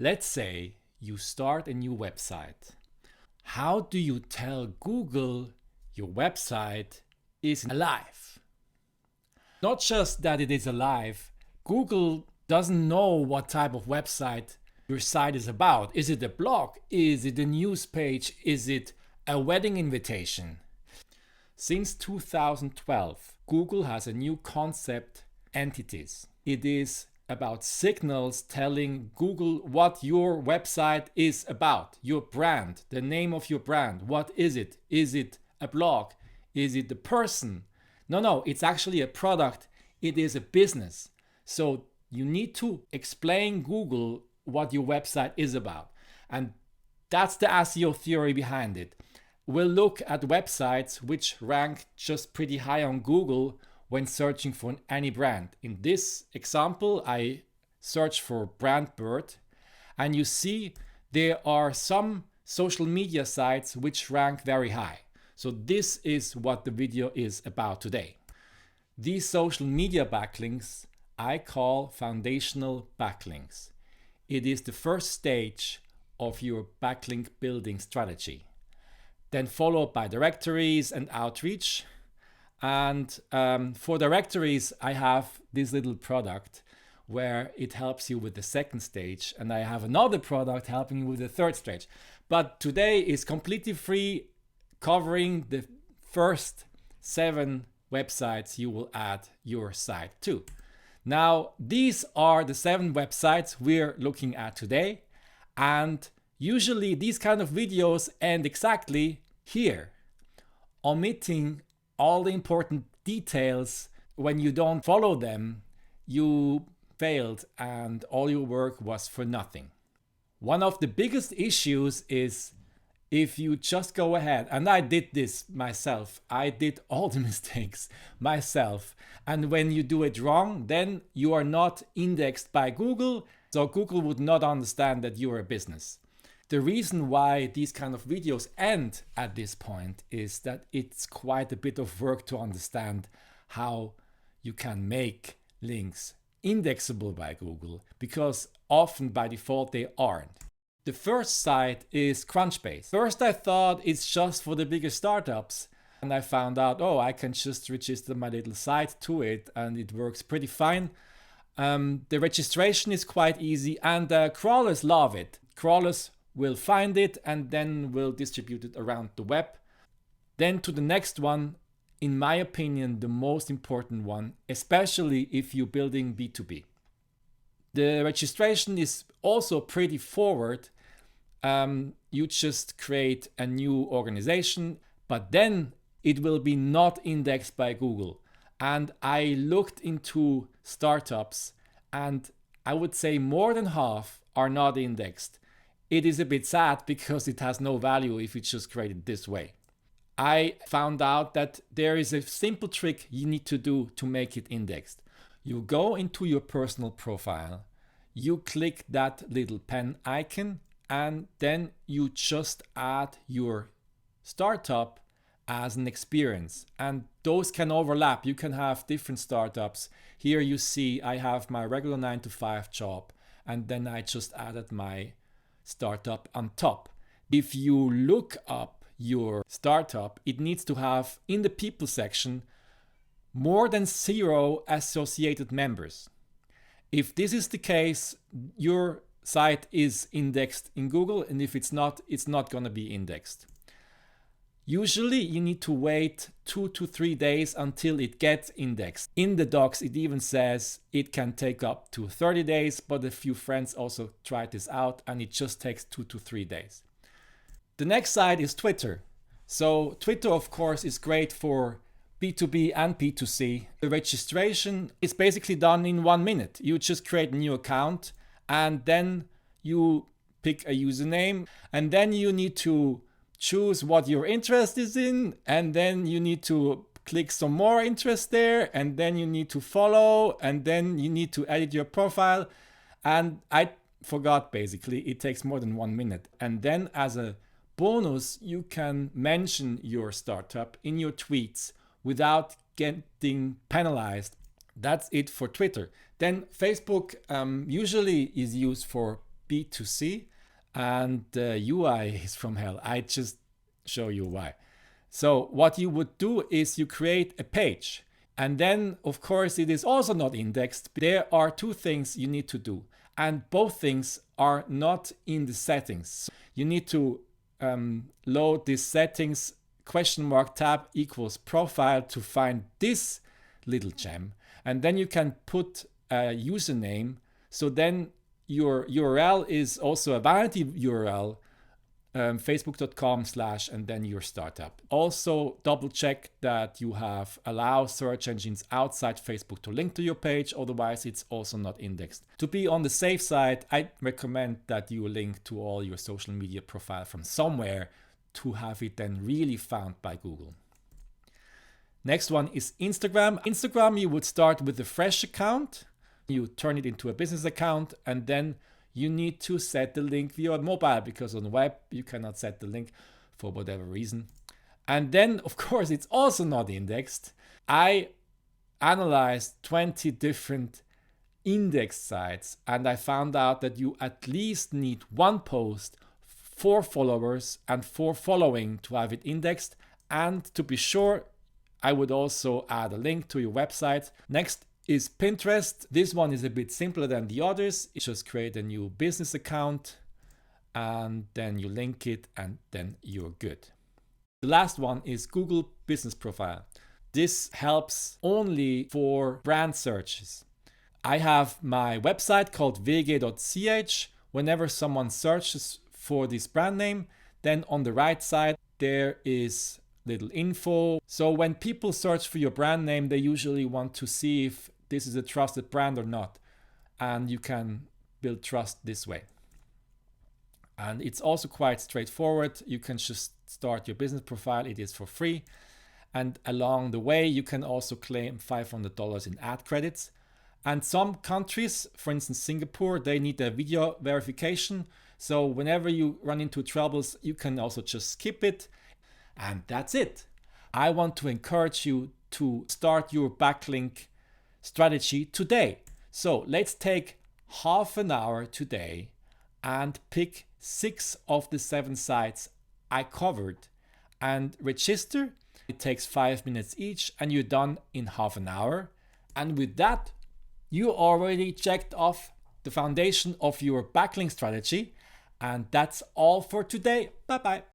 Let's say you start a new website. How do you tell Google your website is alive? Not just that it is alive, Google doesn't know what type of website your site is about. Is it a blog? Is it a news page? Is it a wedding invitation? Since 2012, Google has a new concept, Entities. It is about signals telling Google what your website is about, your brand, the name of your brand. What is it? Is it a blog? Is it the person? No, it's actually a product. It is a business. So you need to explain Google what your website is about. And that's the SEO theory behind it. We'll look at websites which rank just pretty high on Google when searching for any brand. In this example, I search for brand bird, and you see there are some social media sites which rank very high. So this is what the video is about today. These social media backlinks I call foundational backlinks. It is the first stage of your backlink building strategy. Then followed by directories and outreach. And for directories, I have this little product where it helps you with the second stage. And I have another product helping you with the third stage. But today is completely free, covering the first 7 websites you will add your site to. Now, these are the 7 websites we're looking at today. And usually these kind of videos end exactly here, omitting all the important details. When you don't follow them, you failed and all your work was for nothing. One of the biggest issues is if you just go ahead, and I did this myself, I did all the mistakes myself. And when you do it wrong, then you are not indexed by Google. So Google would not understand that you're a business. The reason why these kind of videos end at this point is that it's quite a bit of work to understand how you can make links indexable by Google, because often by default they aren't. The first site is Crunchbase. First I thought it's just for the bigger startups, and I found out, oh, I can just register my little site to it and it works pretty fine. The registration is quite easy, and crawlers love it. Crawlers will find it and then will distribute it around the web. Then to the next one, in my opinion, the most important one, especially if you're building B2B. The registration is also pretty forward. You just create a new organization, but then it will be not indexed by Google. And I looked into startups, and I would say more than half are not indexed. It is a bit sad because it has no value if you just create it this way. I found out that there is a simple trick you need to do to make it indexed. You go into your personal profile, you click that little pen icon, and then you just add your startup as an experience. And those can overlap. You can have different startups. Here you see I have my regular 9-to-5 job, and then I just added my startup on top. If you look up your startup, it needs to have in the people section more than 0 associated members. If this is the case, your site is indexed in Google, and if it's not going to be indexed. Usually you need to wait 2 to 3 days until it gets indexed. In the docs it even says it can take up to 30 days, but a few friends also tried this out and it just takes 2 to 3 days. The next site is Twitter. So Twitter, of course, is great for B2B and B2C. The registration is basically done in 1 minute. You just create a new account and then you pick a username, and then you need to choose what your interest is in, and then you need to click some more interest there, and then you need to follow, and then you need to edit your profile. And I forgot, basically it takes more than 1 minute. And then as a bonus, you can mention your startup in your tweets without getting penalized. That's it for Twitter. Then Facebook usually is used for B2C, and the UI is from hell. I just show you why. So what you would do is you create a page, and then of course it is also not indexed. There are two things you need to do, and both things are not in the settings. You need to load this settings tab equals profile to find this little gem, and then you can put a username. So then your URL is also a vanity URL, facebook.com/ and then your startup. Also double check that you have allow search engines outside Facebook to link to your page, otherwise it's also not indexed. To be on the safe side, I recommend that you link to all your social media profile from somewhere to have it then really found by Google. Next one is Instagram. Instagram, you would start with a fresh account. You turn it into a business account, and then you need to set the link via mobile, because on the web you cannot set the link for whatever reason. And then of course it's also not indexed. I analyzed 20 different indexed sites, and I found out that you at least need 1 post, 4 followers and 4 following to have it indexed. And to be sure, I would also add a link to your website. Next is Pinterest. This one is a bit simpler than the others. You just create a new business account and then you link it, and then you're good. The last one is Google Business Profile. This helps only for brand searches. I have my website called vg.ch. Whenever someone searches for this brand name, then on the right side there is little info. So when people search for your brand name, they usually want to see if this is a trusted brand or not, and you can build trust this way. And it's also quite straightforward. You can just start your business profile. It is for free, and along the way you can also claim $500 in ad credits. And some countries, for instance Singapore, they need a video verification, so whenever you run into troubles you can also just skip it. And that's it. I want to encourage you to start your backlink strategy today. So let's take half an hour today and pick 6 of the 7 sites I covered and register. It takes 5 minutes each, and you're done in half an hour. And with that, you already checked off the foundation of your backlink strategy. And that's all for today. Bye bye.